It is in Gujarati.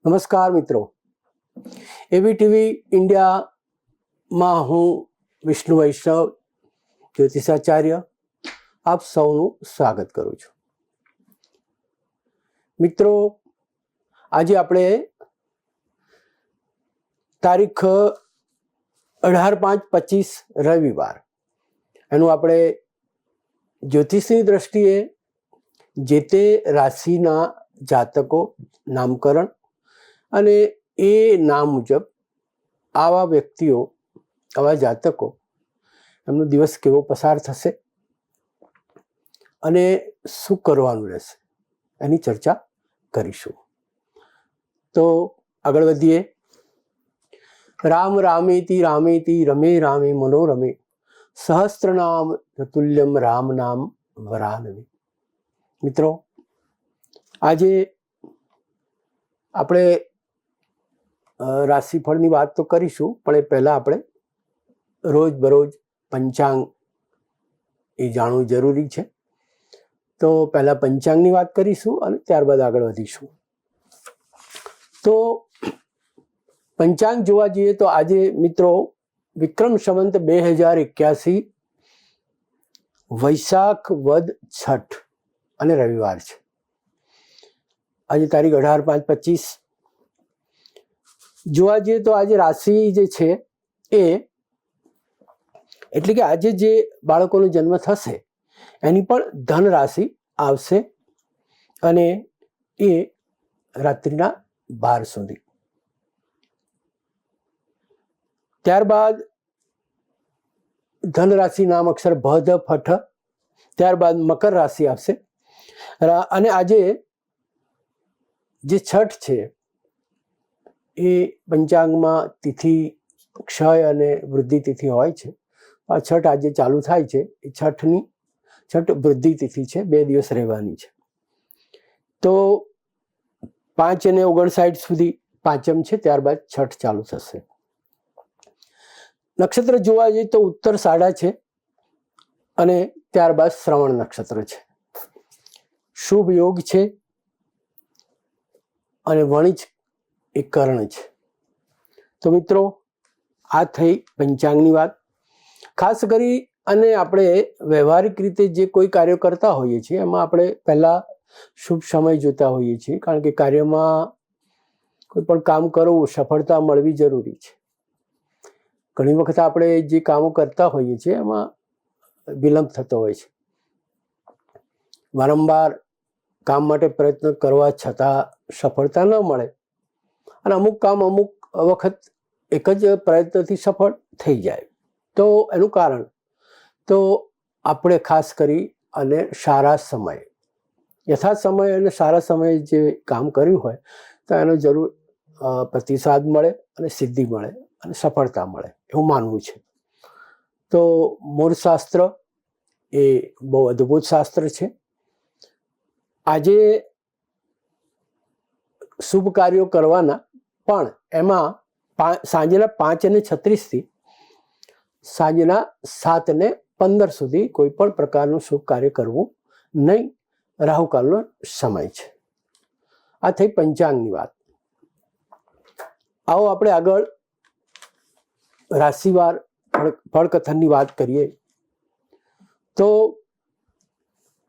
નમસ્કાર મિત્રો, એવી ટીવી ઇન્ડિયામાં હું વિષ્ણુ વૈષ્ણવ જ્યોતિષાચાર્ય આપ સૌનું સ્વાગત કરું છું. મિત્રો, આજે આપણે તારીખ 18/5/25 રવિવાર એનું આપણે જ્યોતિષની દ્રષ્ટિએ જે તે રાશિના જાતકો નામકરણ અને એ નામ મુજબ આવા વ્યક્તિઓ, આવા જાતકો, એમનો દિવસ કેવો પસાર થશે અને શું કરવાનું રહેશે એની ચર્ચા કરીશું. તો આગળ વધીએ. રામ રામેતિ રામેતિ રમે રામે મનોરમે સહસ્ત્રનામ તુલ્યમ રામ નામ વરાનને. મિત્રો, આજે આપણે રાશિફળની વાત તો કરીશું, પણ એ પહેલાં આપણે રોજ બરોજ પંચાંગ એ જાણવું જરૂરી છે. તો પહેલાં પંચાંગની વાત કરીશું અને ત્યારબાદ આગળ વધીશું. તો પંચાંગ જોવા જઈએ તો આજે મિત્રો વિક્રમ સંવત 2081 વૈશાખ વદ છઠ અને રવિવાર છે. આજે તારીખ 18/5/25. જોવા જઈએ તો આજે રાશિ જે છે એ એટલે કે આજે જે બાળકોનો જન્મ થશે એની પણ ધન રાશિ આવશે અને એ રાત્રિના 12 સુધી. ત્યારબાદ ધન રાશિ નામ અક્ષર ભ ધ ફઠ, ત્યારબાદ મકર રાશિ આવશે. અને આજે જે છઠ છે એ પંચાંગમાં તિથિ ક્ષય અને વૃદ્ધિ તિથિ હોય છે. આ છઠ આજે ચાલુ થાય છે એ છઠ વૃદ્ધિ તિથિ છે, 2 દિવસ રહેવાની છે. તો 5 અને 59 સુધી પાંચમ છે, ત્યારબાદ છઠ ચાલુ થશે. નક્ષત્ર જોવા જઈએ તો ઉત્તર સાડા છે અને ત્યારબાદ શ્રવણ નક્ષત્ર છે. શુભ યોગ છે અને વણિજ એ કર્ણ છે. તો મિત્રો, આ થઈ પંચાંગની વાત. ખાસ કરી અને આપણે વ્યવહારિક રીતે જે કોઈ કાર્ય કરતા હોઈએ છીએ એમાં આપણે પહેલાં શુભ સમય જોતા હોઈએ છીએ, કારણ કે કાર્યમાં કોઈ પણ કામ કરવું, સફળતા મળવી જરૂરી છે. ઘણી વખત આપણે જે કામો કરતા હોઈએ છીએ એમાં વિલંબ થતો હોય છે. વારંવાર કામ માટે પ્રયત્ન કરવા છતાં સફળતા ન મળે અને અમુક કામ અમુક વખત એક જ પ્રયત્નથી સફળ થઈ જાય. તો એનું કારણ તો આપણે ખાસ કરી અને સારા સમય, યથાર્થ સમય અને સારા સમયે જે કામ કર્યું હોય તો એનો જરૂર પ્રતિસાદ મળે અને સિદ્ધિ મળે અને સફળતા મળે એવું માનવું છે. તો મૂળશાસ્ત્ર એ બહુ અદ્ભુત શાસ્ત્ર છે. આજે શુભ કાર્યો કરવાના, પણ એમાં સાંજના 5:36 સાંજના 7:15 સુધી કોઈ પણ પ્રકારનું શુભ કાર્ય કરવું નહીં. રાહુકાળનો સમય છે. આ થઈ પંચાંગની વાત. આવો આપણે આગળ રાશિવાર ફળકથનની વાત કરીએ. તો